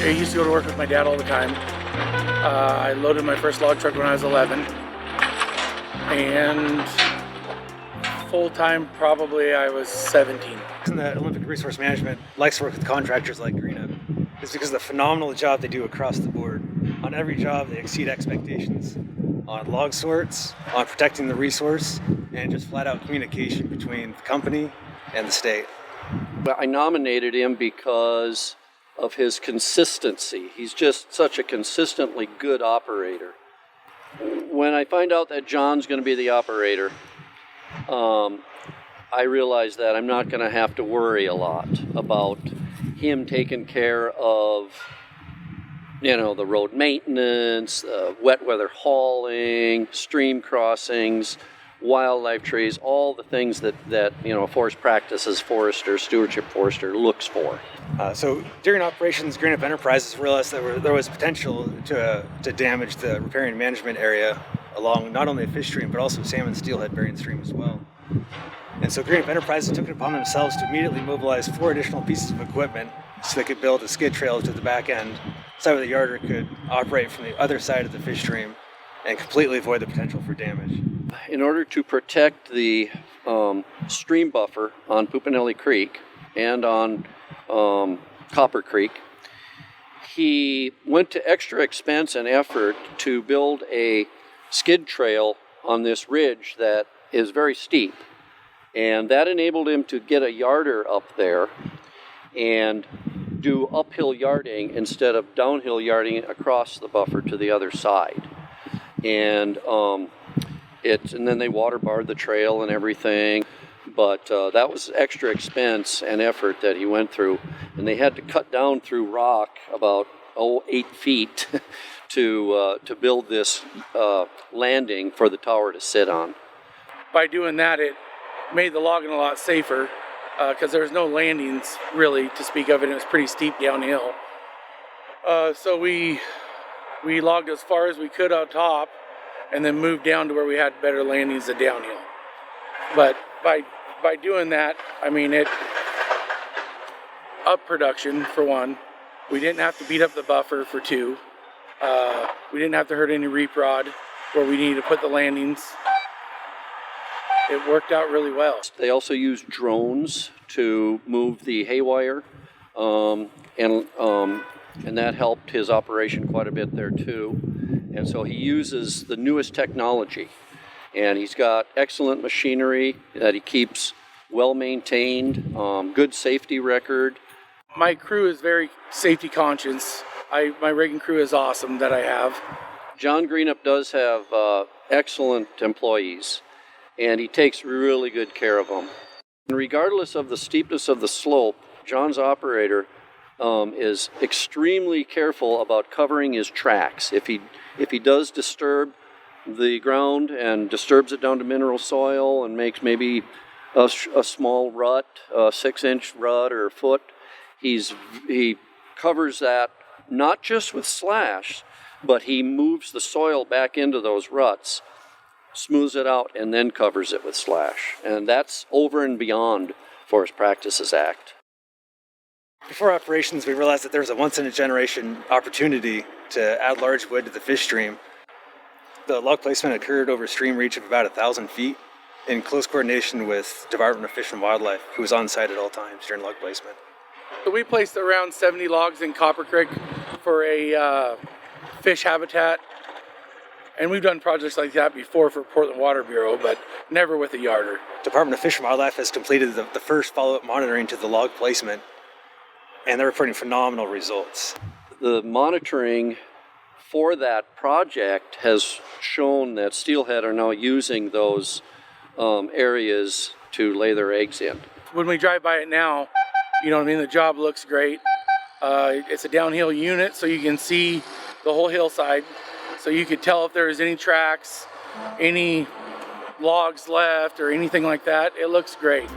I used to go to work with my dad all the time. I loaded my first log truck when I was 11. And full-time probably I was 17. And the Olympic Resource Management likes to work with contractors like Greenup is because of the phenomenal job they do across the board. On every job, they exceed expectations. On log sorts, on protecting the resource, and just flat-out communication between the company and the state. I nominated him because of his consistency. He's just such a consistently good operator. When I find out that John's going to be the operator, I realize that I'm not going to have to worry a lot about him taking care of, the road maintenance, wet weather hauling, stream crossings, wildlife trees, all the things that forest practices forester, stewardship forester looks for. So during operations, Greenup Enterprises realized that there was potential to damage the riparian management area along not only a fish stream, but also salmon steelhead bearing stream as well. And so Greenup Enterprises took it upon themselves to immediately mobilize 4 additional pieces of equipment so they could build a skid trail to the back end, so that the yarder could operate from the other side of the fish stream and completely avoid the potential for damage. In order to protect the stream buffer on Pupinelli Creek and on Copper Creek, he went to extra expense and effort to build a skid trail on this ridge that is very steep. And that enabled him to get a yarder up there and do uphill yarding instead of downhill yarding across the buffer to the other side. And then they water barred the trail and everything, but that was extra expense and effort that he went through, and they had to cut down through rock about 8 feet to build this landing for the tower to sit on. By doing that, it made the logging a lot safer because there was no landings really to speak of, and it was pretty steep downhill. So we logged as far as we could on top, and then moved down to where we had better landings than downhill. But by doing that, it upped production for one. We didn't have to beat up the buffer for 2. We didn't have to hurt any reap rod where we needed to put the landings. It worked out really well. They also used drones to move the haywire, and that helped his operation quite a bit there too. And so he uses the newest technology, and he's got excellent machinery that he keeps well maintained, good safety record. My crew is very safety conscious. My rigging crew is awesome that I have. John Greenup does have excellent employees, and he takes really good care of them. And regardless of the steepness of the slope, John's operator is extremely careful about covering his tracks. If he does disturb the ground and disturbs it down to mineral soil and makes maybe a small rut, a 6-inch rut or a foot, he covers that not just with slash, but he moves the soil back into those ruts, smooths it out, and then covers it with slash. And that's over and beyond Forest Practices Act. Before operations, we realized that there was a once-in-a-generation opportunity to add large wood to the fish stream. The log placement occurred over a stream reach of about 1,000 feet in close coordination with Department of Fish and Wildlife, who was on site at all times during log placement. So we placed around 70 logs in Copper Creek for a fish habitat. And we've done projects like that before for Portland Water Bureau, but never with a yarder. Department of Fish and Wildlife has completed the first follow-up monitoring to the log placement, and they're reporting phenomenal results. The monitoring for that project has shown that steelhead are now using those areas to lay their eggs in. When we drive by it now, the job looks great. It's a downhill unit, so you can see the whole hillside. So you could tell if there's any tracks, any logs left, or anything like that. It looks great.